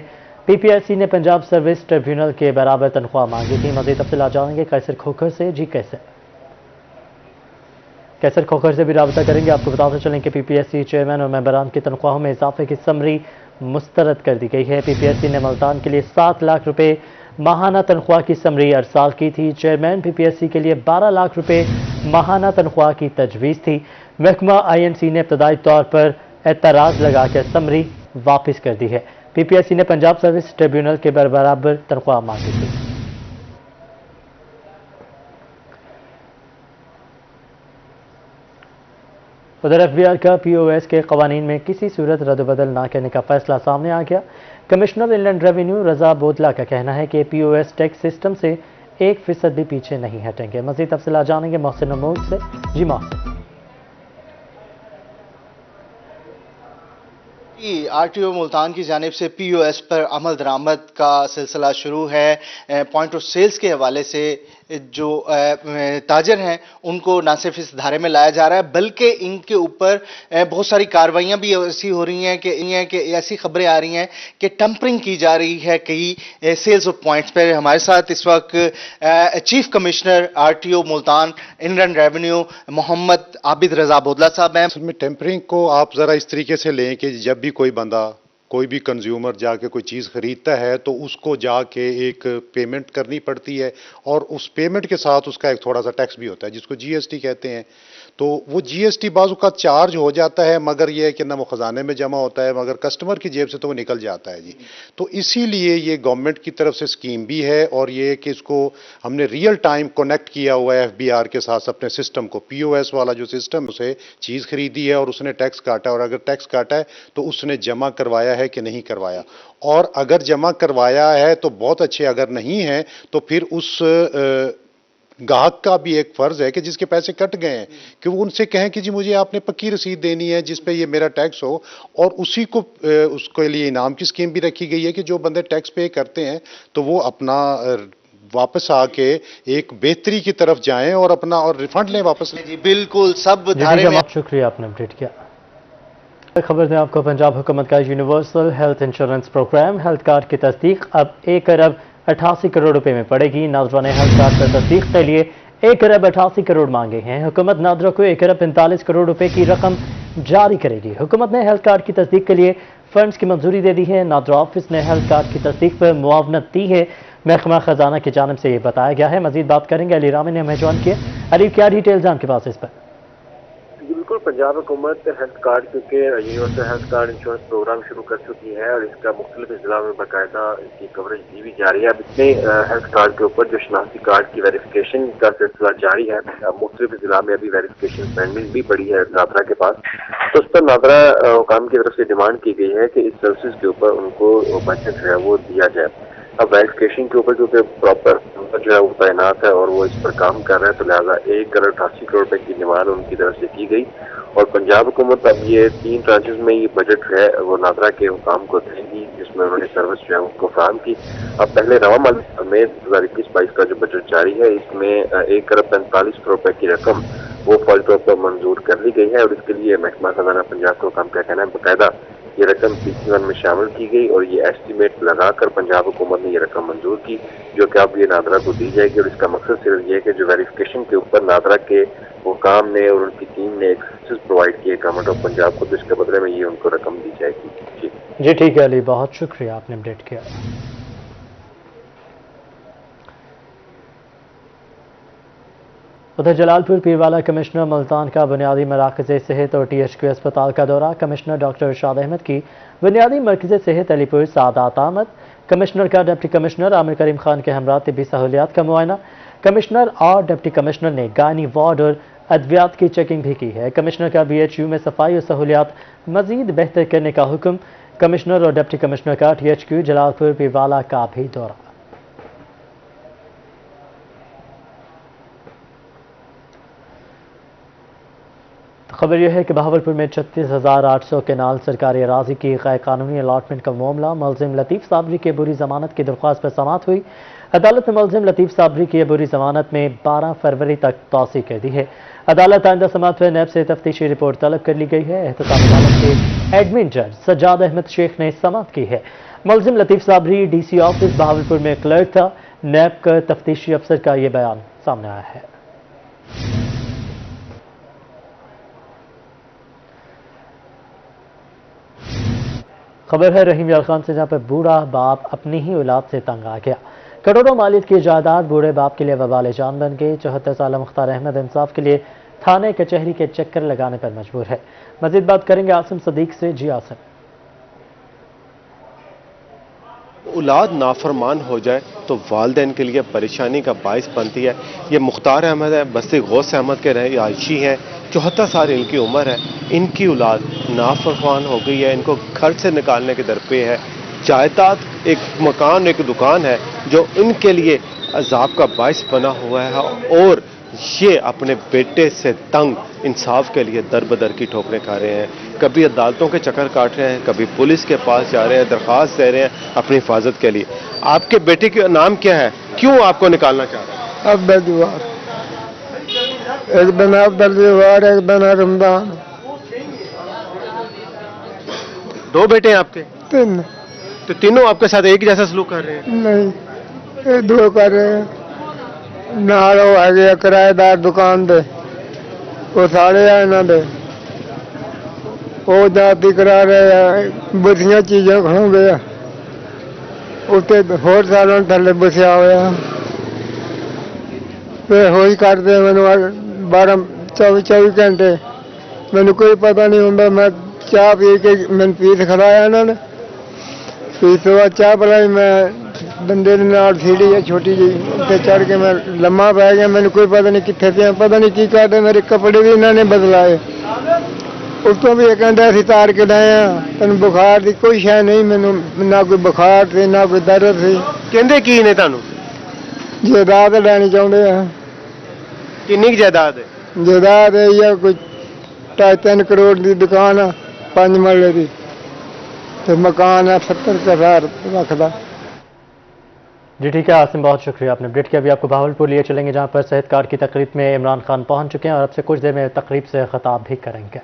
A: पीपीएससी ने पंजाब सर्विस ट्रिब्यूनल के बराबर तनख्वाह मांगी थी। मज़ीद तफसीलात जानेंगे कैसर खोखर से। जी कैसर खोखर से भी राबता करेंगे। आपको बताते चलें कि पीपीएससी चेयरमैन और मेंबरान की तनख्वाहों में इजाफे की समरी मुस्तरद कर दी गई है। पीपीएससी ने मुल्तान के लिए 7 लाख रुपए माहाना तनख्वाह की समरी अरसाल की थी। चेयरमैन पीपीएससी के लिए 12 लाख रुपए माहाना तनख्वाह की तजवीज़ थी। महकमा INC ने इब्तदाई तौर पर एतराज़ लगाकर समरी वापस कर दी है। पीपीएससी ने पंजाब सर्विस ट्रिब्यूनल के बराबर तनख्वाह मांगी थी। उधर FBR का POS के कवानीन में किसी सूरत रद्द-बदल ना करने का फैसला सामने आ गया। कमिश्नर इनलैंड रेवेन्यू रजा बोदला का कहना है कि POS टैक्स सिस्टम से 1% भी पीछे नहीं हटेंगे। मज़ीद तफसीलात जानेंगे मोहसिन अमोद से। जी मोहसिन।
F: RTO मुल्तान की जानिब से POS पर अमल दरामद का सिलसिला शुरू है। पॉइंट ऑफ सेल्स के हवाले से जो ताजर हैं उनको ना सिर्फ इस धारे में लाया जा रहा है बल्कि इनके ऊपर बहुत सारी कार्रवाइयाँ भी ऐसी हो रही हैं कि ऐसी खबरें आ रही हैं कि टम्परिंग की जा रही है कई सेल्स ऑफ पॉइंट्स पर। हमारे साथ इस वक्त chief commissioner RTO Multan inland revenue Mohammad Abid Raza Bodla sahib हैं।
G: इसमें टेम्परिंग को आप ज़रा इस तरीके से लें कि जब भी कोई बंदा कोई भी कंज्यूमर जाके कोई चीज़ खरीदता है तो उसको जाके एक पेमेंट करनी पड़ती है और उस पेमेंट के साथ उसका एक थोड़ा सा टैक्स भी होता है जिसको GST कहते हैं। तो वो GST बाज़ का चार्ज हो जाता है मगर ये है कि ना वो ख़जाने में जमा होता है मगर कस्टमर की जेब से तो वो निकल जाता है जी। तो इसीलिए ये गवर्नमेंट की तरफ से स्कीम भी है और ये कि इसको हमने रियल टाइम कनेक्ट किया हुआ है FBR के साथ अपने सिस्टम को। POS वाला जो सिस्टम उसे चीज़ खरीदी है और उसने टैक्स काटा और अगर टैक्स काटा है तो उसने जमा करवाया है कि नहीं करवाया और अगर जमा करवाया है तो बहुत अच्छे, अगर नहीं है तो फिर उस गाहक का भी एक फर्ज है कि जिसके पैसे कट गए हैं कि वो उनसे कहें कि जी मुझे आपने पक्की रसीद देनी है जिस पे ये मेरा टैक्स हो और उसी को उसके लिए इनाम की स्कीम भी रखी गई है कि जो बंदे टैक्स पे करते हैं तो वो अपना वापस आके एक बेहतरी की तरफ जाएं और अपना और रिफंड लें वापस।
F: जी बिल्कुल सब धारे में।
A: शुक्रिया आपने अपडेट किया। खबर दें आपको पंजाब हुकूमत का universal health insurance program health card की तस्दीक अब 1 अरब 88 करोड़ रुपए में पड़ेगी। नादरा ने हेल्थ कार्ड पर तस्दीक के लिए 1 अरब 88 करोड़ मांगे हैं। हुकूमत नादरा को 1 अरब 45 करोड़ रुपए की रकम जारी करेगी। हुकूमत ने हेल्थ कार्ड की तस्दीक के लिए फंड्स की मंजूरी दे दी है। नादरा ऑफिस ने हेल्थ कार्ड की तस्दीक पर मुआवनत दी है। महकमा खजाना की जानिब से ये बताया गया है। मजीद बात करेंगे, अली रामी ने हमें ज्वाइन किया। अली, क्या डिटेल्स हैं आपके पास इस पर?
U: बिल्कुल, पंजाब हुकूमत हेल्थ कार्ड क्योंकि universal health card insurance program शुरू कर चुकी है और इसका मुख्तलिफ जिला में बाकायदा इसकी कवरेज दी भी जा रही है। अब इतने हेल्थ कार्ड के ऊपर जो शनाख्ती कार्ड की वेरिफिकेशन का सिलसिला जारी है, मुख्तलिफ जिला में अभी वेरिफिकेशन पेंडिंग भी पड़ी है नादरा के पास। तो उस पर नादरा हुकाम की तरफ से डिमांड की गई है कि इस सर्विस के ऊपर उनको बजट जो है वो दिया जाए। अब वेरिफिकेशन के ऊपर क्योंकि प्रॉपर जो है वो तैनात है और वो इस पर काम कर रहे हैं तो लिहाजा 1 अरब 88 करोड़ रुपए की डिमांड उनकी तरफ से की गई और पंजाब हुकूमत अब ये 3 ट्रांचेस में ये बजट है वो नादरा के हुकाम को देगी जिसमें उन्होंने सर्विस जो है उनको फराहम की। अब पहले रवा में 2021-22 का जो बजट जारी है इसमें 1 अरब 45 करोड़ रुपए की रकम वो फौरी तौर पर मंजूर कर ली गई है और इसके लिए महकमा खजाना पंजाब का हुकाम का कहना है बाकायदा
D: ये रकम PC1 में शामिल की गई और ये एस्टीमेट लगाकर पंजाब हुकूमत ने ये रकम मंजूर की, जो कि अब ये नादरा को दी जाएगी। और इसका मकसद सिर्फ ये है कि जो वेरिफिकेशन के ऊपर नादरा के हुकाम ने और उनकी टीम ने एक सर्विस प्रोवाइड किए गवर्नमेंट ऑफ पंजाब को, तो इसके बदले में ये उनको रकम दी जाएगी।
A: जी ठीक है अली, बहुत शुक्रिया, आपने अपडेट किया। उधर जलालपुर पीरवाला कमिश्नर मुल्तान का बुनियादी मराकज़ सेहत और THQ अस्पताल का दौरा। कमिश्नर डॉक्टर इरशाद अहमद की बुनियादी मरकज़ सेहत अलीपुर सादात आमद। कमिश्नर का डिप्टी कमिश्नर आमिर करीम खान के हमरा तिब्बी सहूलियात का मुआयना। कमिश्नर और डिप्टी कमिश्नर ने गायनी वार्ड और अद्वियात की चेकिंग भी की है। कमिश्नर का BHU में सफाई और सहूलियात मजीद बेहतर करने का हुक्म। कमिश्नर और डिप्टी कमिश्नर का THQ जलालपुर पीरवाला का भी दौरा। खबर यह है कि बहावलपुर में 36,800 केनाल सरकारी अराजी की गैर कानूनी अलाटमेंट का मामला। मुलजिम लतीफ़ साबरी की अबूरी जमानत की दरख्वास्त पर समाअत हुई। अदालत ने मुलजिम लतीफ़ साबरी की अबूरी जमानत में 12 फरवरी तक तौसी कर दी है। अदालत आइंदा समाअत पर नैब से तफ्तीशी रिपोर्ट तलब कर ली गई है। एहतसाब अदालत के एडमिन जज सज्जाद अहमद शेख ने समाअत की है। मुलजिम लतीफ़ साबरी DC ऑफिस बहावलपुर में क्लर्क था। नैब का तफ्तीशी अफसर का ये बयान सामने आया है। खबर है रहीम यार खान से, जहां पर बूढ़ा बाप अपनी ही औलाद से तंग आ गया। करोड़ों मालियत की जायदाद बूढ़े बाप के लिए वबाल जान बन गई। 74 साल मुख्तार अहमद इंसाफ के लिए थाने कचहरी के चक्कर लगाने पर मजबूर है। मजीद बात करेंगे आसिम सदीक से। जी आसिम।
H: औलाद नाफरमान हो जाए तो वालिदैन के लिए परेशानी का बायस बनती है। ये मुख्तार अहमद है, बस्ती गौस अहमद के रहायशी हैं। 74 साल इनकी उम्र है। इनकी औलाद नाफरमान हो गई है, इनको घर से निकालने के दर पे है। जायदाद, एक मकान, एक दुकान है जो इनके लिए अजाब का बायस बना हुआ है और ये अपने बेटे से तंग इंसाफ के लिए दर बदर की ठोकरें खा रहे हैं। कभी अदालतों के चक्कर काट रहे हैं, कभी पुलिस के पास जा रहे हैं, दरख्वास्त दे रहे हैं अपनी हिफाजत के लिए। आपके बेटे का नाम क्या है, क्यों आपको निकालना चाह रहे हैं?
I: अब्दुल्लाह, एक बना अब्दुल्लाह, एक बना रमजान।
H: 2 बेटे हैं आपके?
I: 3।
H: तो तीनों आपके साथ एक जैसा सलूक कर रहे हैं?
I: नहीं, ये 2 कर रहे हैं। नाल हो गया किराएदार दुकान दे, वो सारे है इन्हों दे, वो जाति करा रहे हैं, बुरियां चीज़ें खा गया, उत्ते होर सालों थले बसिया होया। फिर हो ही करते मैनू 12-24 घंटे, मैनू कोई पता नहीं होंगे। मैं चाह पी के मैंने पीस खिलाया इन्होंने, पीस तो बाद चाह पिलाई। मैं बंदे सीढ़ी है छोटी जी, उत्ते चढ़ के मैं लम्मा पै गया। मैंने कोई पता नहीं कितने थे, पता नहीं की करते। मेरे कपड़े भी इन्होंने बदलाए। उस तो भी ये कहते असीं तार के लाए हैं, तेन बुखार की कोई शय नहीं, मैनू ना कोई बुखार से ना कोई दर्द से।
H: कहते की ने तुहानू?
I: जायदाद लैनी चाहते हैं।
H: कितनी जायदाद है?
I: जायदाद है या कोई 2.5-3 करोड़ की दुकान है, 5 मरले की, तो मकान है 70,000 रखता।
A: जी ठीक है आसिम, बहुत शुक्रिया, आपने अपडेट किया। अभी आपको बहावलपुर लिए चलेंगे, जहां पर सेहत कार्ड की तकरीब में इमरान खान पहुंच चुके हैं और अब से कुछ देर में तकरीब से खिताब भी करेंगे।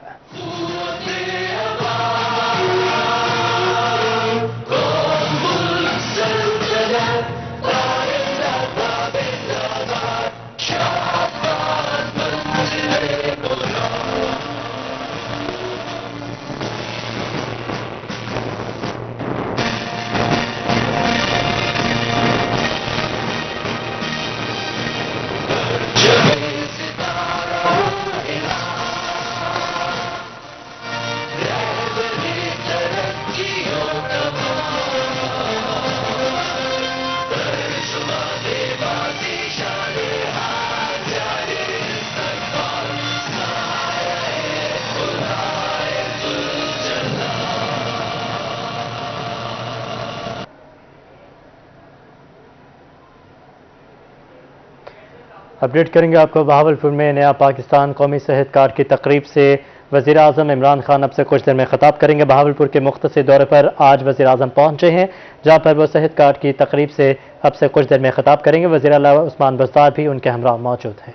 A: अपडेट करेंगे आपको बहावलपुर में नया पाकिस्तान कौमी सेहत कार्ड की तकरीब से। वज़ीर आज़म इमरान खान अब से कुछ देर में खिताब करेंगे। बहावलपुर के मुख्तसर दौरे पर आज वज़ीर आज़म पहुंचे हैं, जहां पर वो सेहत कार्ड की तकरीब से अब से कुछ देर में खिताब करेंगे। वज़ीर आला उस्मान बुज़दार भी उनके हमरा मौजूद हैं।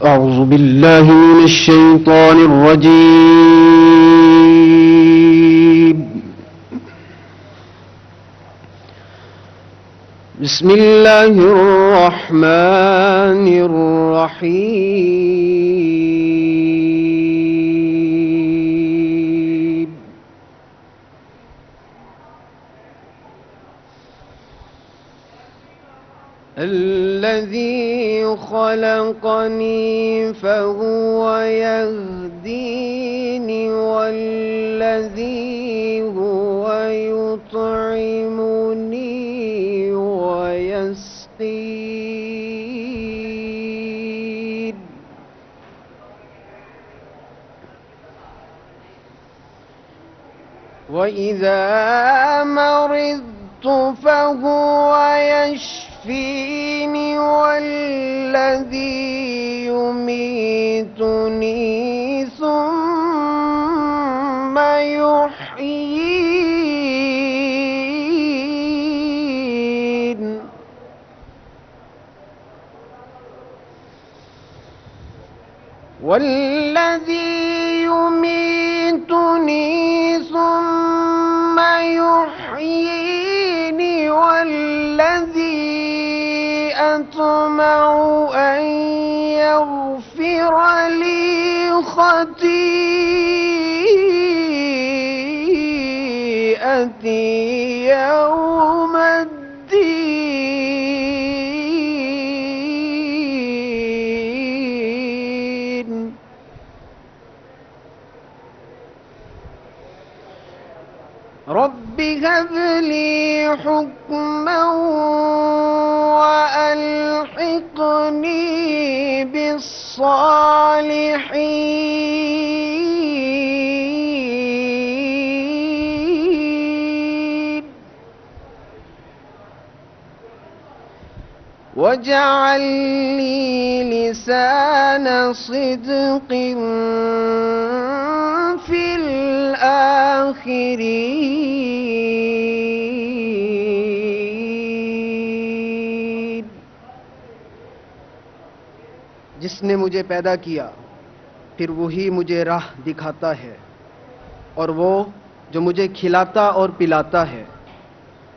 J: أعوذ بالله من الشيطان الرجيم. بسم الله الرحمن الرحيم. الذي خلقني فهو يهديني والذي هو يطعمني ويسقين. وإذا مرضت فهو يشفيني والذي يميتني ثم يحيين. والذي يميتني ثم يحييني والذي أطمع أن يغفر لي خطيئتي يوم الدين. رب هب لي حكما وألحقني بالصالحين. واجعل لي لسان صدق في الآخرين. جس نے مجھے پیدا کیا پھر وہی مجھے راہ دکھاتا ہے، اور وہ جو مجھے کھلاتا اور پلاتا ہے،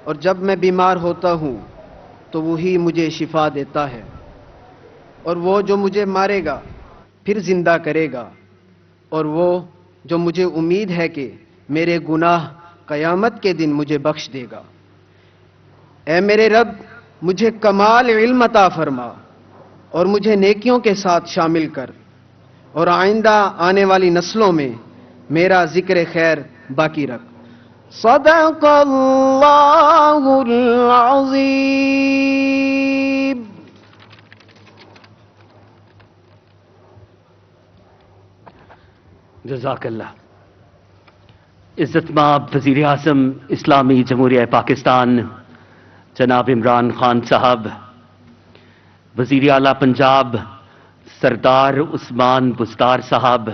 J: اور جب میں بیمار ہوتا ہوں تو وہی مجھے شفا دیتا ہے، اور وہ جو مجھے مارے گا پھر زندہ کرے گا، اور وہ جو مجھے امید ہے کہ میرے گناہ قیامت کے دن مجھے بخش دے گا۔ اے میرے رب، مجھے کمال علم عطا فرما اور مجھے نیکیوں کے ساتھ شامل کر، اور آئندہ آنے والی نسلوں میں میرا ذکر خیر باقی رکھ۔ صدق اللہ العظیم۔
K: جزاک اللہ۔ عزت مآب وزیر اعظم اسلامی جمہوریہ پاکستان جناب عمران خان صاحب، وزیر اعلیٰ پنجاب سردار عثمان بزدار صاحب،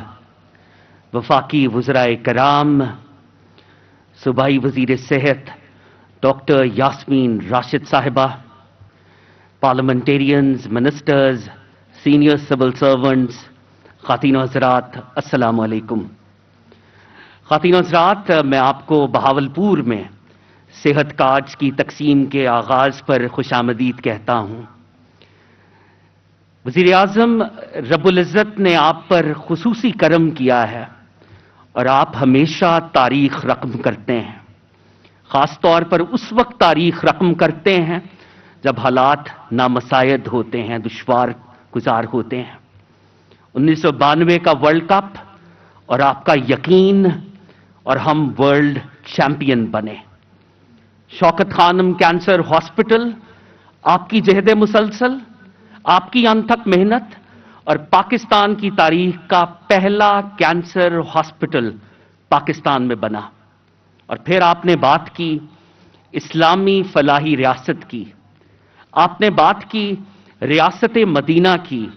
K: وفاقی وزرائے کرام، صوبائی وزیر صحت ڈاکٹر یاسمین راشد صاحبہ، parliamentarians, ministers, senior civil servants, خواتین و حضرات، السلام علیکم۔ خواتین و حضرات، میں آپ کو بہاولپور میں صحت کارڈز کی تقسیم کے آغاز پر خوش آمدید کہتا ہوں۔ وزیر اعظم، رب العزت نے آپ پر خصوصی کرم کیا ہے اور آپ ہمیشہ تاریخ رقم کرتے ہیں، خاص طور پر اس وقت تاریخ رقم کرتے ہیں جب حالات نامساعد ہوتے ہیں، دشوار گزار ہوتے ہیں۔ 1992 کا ورلڈ کپ اور آپ کا یقین اور ہم ورلڈ چیمپئن بنے۔ شوکت خانم کینسر ہاسپٹل، آپ کی جہد مسلسل، آپ کی انتھک محنت اور پاکستان کی تاریخ کا پہلا کینسر ہاسپٹل پاکستان میں بنا۔ اور پھر آپ نے بات کی اسلامی فلاحی ریاست کی، آپ نے بات کی ریاست مدینہ کی،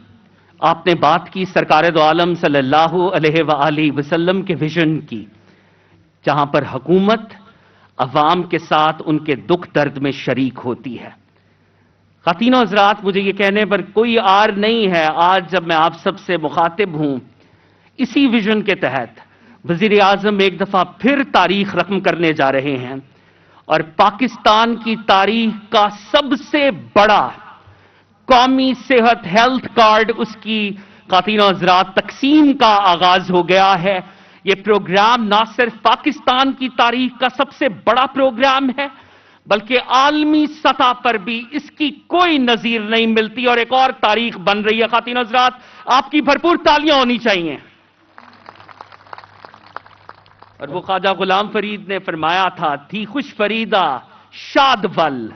K: آپ نے بات کی سرکار دو عالم صلی اللہ علیہ وآلہ وسلم کے ویژن کی، جہاں پر حکومت عوام کے ساتھ ان کے دکھ درد میں شریک ہوتی ہے۔ ख़वातीन हज़रात, मुझे ये कहने पर कोई आर नहीं है, आज जब मैं आप सबसे मुखातिब हूं, इसी विजन के तहत वज़ीर आज़म एक दफ़ा फिर तारीख रकम करने जा रहे हैं और पाकिस्तान की तारीख का सबसे बड़ा कौमी सेहत हेल्थ कार्ड, उसकी ख़वातीन हज़रात तकसीम का आगाज हो गया है। ये प्रोग्राम ना सिर्फ पाकिस्तान की तारीख का सबसे बड़ा प्रोग्राम है, बल्कि आलमी सतह पर भी इसकी कोई नजीर नहीं मिलती और एक और तारीख बन रही है। ख़वातीन हज़रात, आपकी भरपूर तालियां होनी चाहिए। और वो ख्वाजा गुलाम फरीद ने फरमाया था, थी खुश फरीदा शाद वल,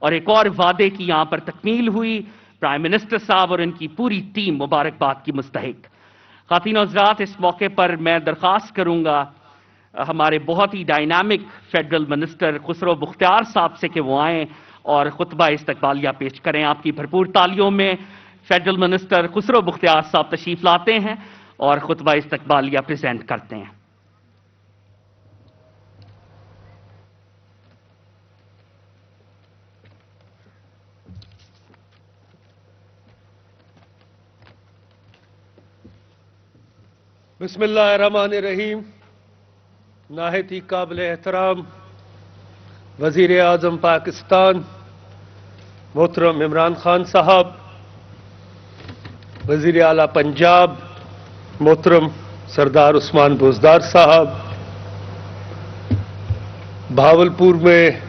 K: और एक और वादे की यहां पर तकमील हुई। प्राइम मिनिस्टर साहब और इनकी पूरी टीम मुबारकबाद की मुस्तहिक। ख़वातीन हज़रात, इस मौके पर मैं दरख्वास्त करूंगा हमारे बहुत ही डायनामिक फेडरल मिनिस्टर खुसरो बुख्तियार साहब से कि वो आएं और खुतबा इस्तकबालिया पेश करें। आपकी भरपूर तालियों में फेडरल मिनिस्टर खुसरो बुख्तियार साहब तशरीफ लाते हैं और खुतबा इस्तकबालिया प्रेजेंट करते हैं।
L: बिस्मिल्लाहिर्रहमानिर्रहीम। नाहिती काबिल एहतराम वज़ीर आज़म पाकिस्तान मोहतरम इमरान खान साहब, वज़ीर आला पंजाब मोहतरम सरदार उस्मान बुज़दार साहब, भावलपुर में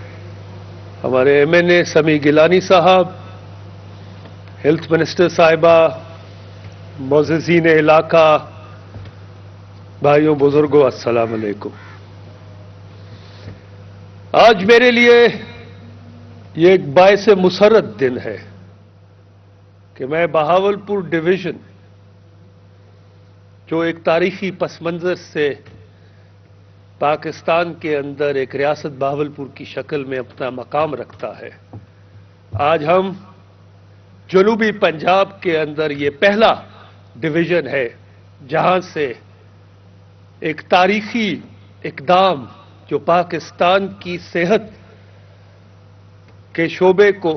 L: हमारे MNA समी गिलानी साहब, हेल्थ मिनिस्टर साहिबा, मोअज़्ज़िज़ीन इलाका, भाइयों बुजुर्गों, अस्सलाम वालेकुम। आज मेरे लिए ये एक बाइस मुसर्रत दिन है कि मैं बहावलपुर डिवीजन, जो एक तारीखी पस मंजर से पाकिस्तान के अंदर एक रियासत बहावलपुर की शक्ल में अपना मकाम रखता है, आज हम जनूबी पंजाब के अंदर ये पहला डिवीजन है जहां से एक तारीखी इकदाम जो पाकिस्तान की सेहत के शोबे को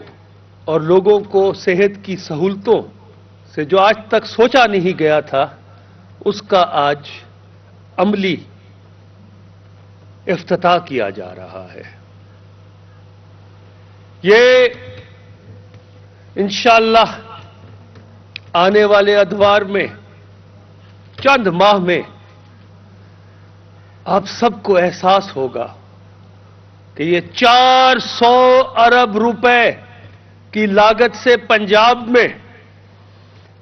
L: और लोगों को सेहत की सहूलतों से जो आज तक सोचा नहीं गया था, उसका आज अमली इफ्तिताह किया जा रहा है। ये इंशाअल्लाह आने वाले अदवार में, चंद माह में आप सबको एहसास होगा कि ये 400 अरब रुपए की लागत से पंजाब में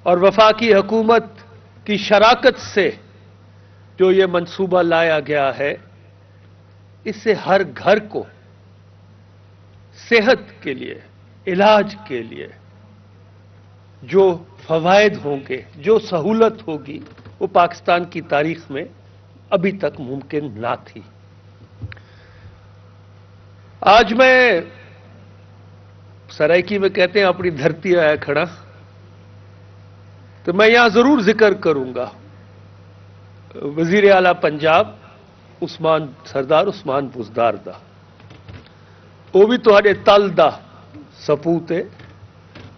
L: और वफाकी हुकूमत की शराकत से जो ये मंसूबा लाया गया है, इससे हर घर को सेहत के लिए, इलाज के लिए जो फवायद होंगे, जो सहूलत होगी, वो पाकिस्तान की तारीख में अभी तक मुमकिन ना थी। आज मैं सराइकी में कहते हैं अपनी धरती आया खड़ा, तो मैं यहां जरूर जिक्र करूंगा वजीर आला पंजाब सरदार उस्मान बुज़दार दा। वो भी तुहाडे तल दा सपूत है,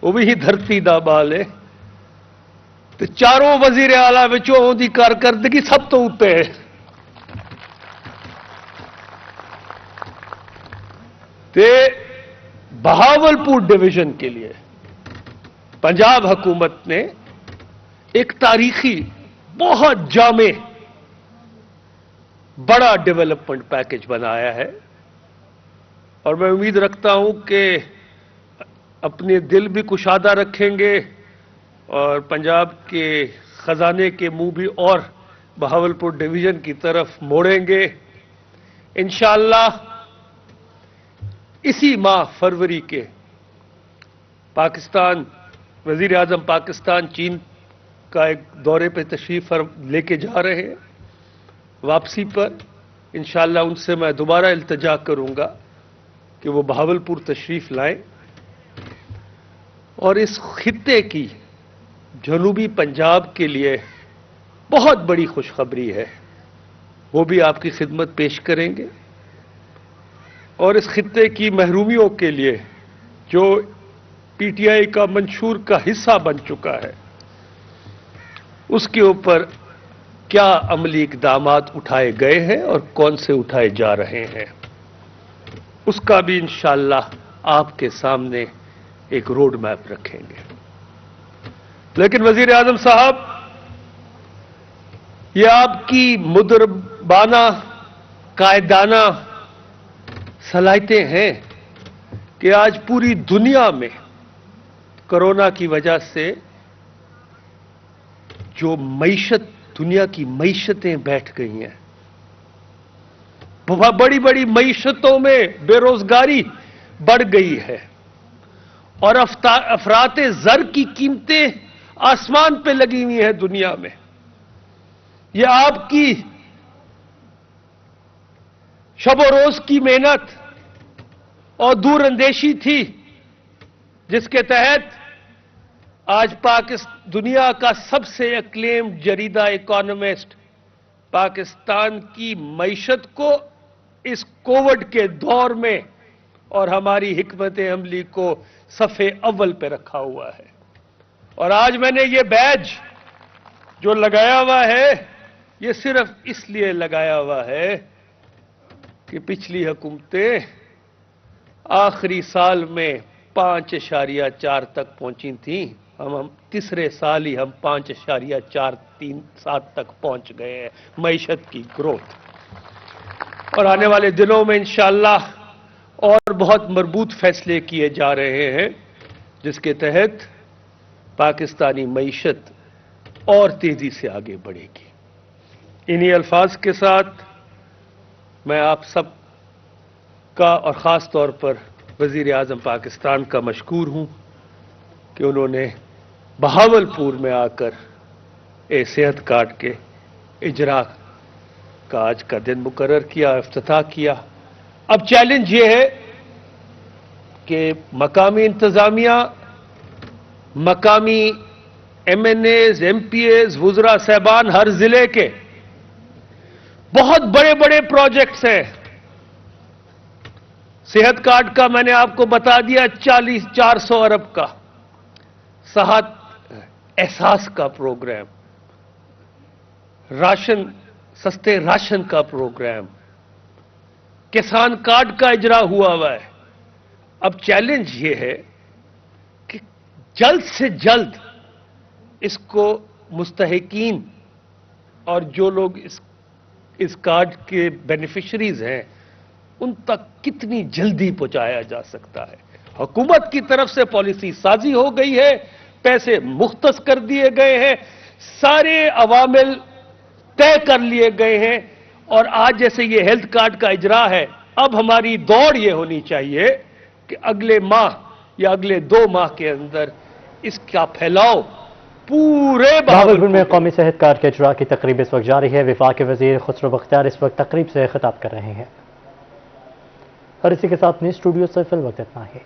L: वो भी ही धरती दा बाल है, तो चारों वजीर आला विचों उहदी कारकर्दगी सब तो उत्ते है। ते बहावलपुर डिवीजन के लिए पंजाब हुकूमत ने एक तारीखी बहुत जामे बड़ा डेवलपमेंट पैकेज बनाया है, और मैं उम्मीद रखता हूं कि अपने दिल भी कुशादा रखेंगे और पंजाब के खजाने के मुंह भी और बहावलपुर डिवीजन की तरफ मोड़ेंगे। इंशाअल्लाह इसी माह फरवरी के पाकिस्तान, वजीर आजम पाकिस्तान चीन का एक दौरे पे तशरीफ लेके जा रहे हैं। वापसी पर इंशाअल्लाह उनसे मैं दोबारा इल्तिजा करूंगा कि वो बहावलपुर तशरीफ लाएं, और इस खित्ते की जनूबी पंजाब के लिए बहुत बड़ी खुशखबरी है, वो भी आपकी खिदमत पेश करेंगे। और इस खित्ते की महरूमियों के लिए जो PTI का मंशूर का हिस्सा बन चुका है, उसके ऊपर क्या अमली इक़दामात उठाए गए हैं और कौन से उठाए जा रहे हैं, उसका भी इंशाअल्लाह आपके सामने एक रोड मैप रखेंगे। लेकिन वजीर आज़म साहब, ये आपकी मुदरबाना कायदाना सलाहियतें हैं कि आज पूरी दुनिया में कोरोना की वजह से जो मईशत, दुनिया की मईशतें बैठ गई हैं, बड़ी बड़ी मईशतों में बेरोजगारी बढ़ गई है और अफराते ज़र की कीमतें आसमान पे लगी हुई हैं दुनिया में। ये आपकी शब और रोज की मेहनत और दूरअंदेशी थी, जिसके तहत आज दुनिया का सबसे एक्लेम्ड जरीदा इकोनॉमिस्ट पाकिस्तान की मईशत को इस कोविड के दौर में और हमारी हिकमत अमली को सफ़े अव्वल पे रखा हुआ है। और आज मैंने ये बैज जो लगाया हुआ है, ये सिर्फ इसलिए लगाया हुआ है कि पिछली हुकूमतें आखिरी साल में 5.4 तक पहुंची थी, हम तीसरे साल ही हम 5.437 तक पहुंच गए हैं मईशत की ग्रोथ। और आने वाले दिनों में इंशाअल्लाह और बहुत मजबूत फैसले किए जा रहे हैं, जिसके तहत पाकिस्तानी मईशत और तेजी से आगे बढ़ेगी। इन्हीं अल्फाज के साथ मैं आप सब का और ख़ास तौर पर वज़ीर आज़म पाकिस्तान का मशकूर हूँ कि उन्होंने बहावलपुर में आकर सेहत कार्ड के इजरा का आज का दिन मुकर्रर किया, इफ्तिताह किया। अब चैलेंज ये है कि मकामी इंतज़ामिया, मकामी MNAs, MPAs, वुज़रा साहबान, हर ज़िले के बहुत बड़े बड़े प्रोजेक्ट्स हैं। सेहत कार्ड का मैंने आपको बता दिया 400 अरब का, सेहत एहसास का प्रोग्राम, राशन, सस्ते राशन का प्रोग्राम, किसान कार्ड का इजरा हुआ है। अब चैलेंज ये है कि जल्द से जल्द इसको मुस्तहिकीन और जो लोग इस कार्ड के बेनिफिशरीज हैं उन तक कितनी जल्दी पहुंचाया जा सकता है। हुकूमत की तरफ से पॉलिसी साजी हो गई है, पैसे मुख्तस कर दिए गए हैं, सारे अवामिल तय कर लिए गए हैं और आज जैसे ये हेल्थ कार्ड का इजरा है, अब हमारी दौड़ ये होनी चाहिए कि अगले माह या अगले 2 माह के अंदर इसका फैलाव पूरे
A: बहावलपुर में कौमी सेहत कार्ड के इजरा की तकरीब इस वक्त जारी है। वफाकी वजीर खुसरो बख्तियार इस वक्त तकरीब से खिताब कर रहे हैं। और इसी के साथ न्यूज़ स्टूडियो से फिल वक्त इतना है।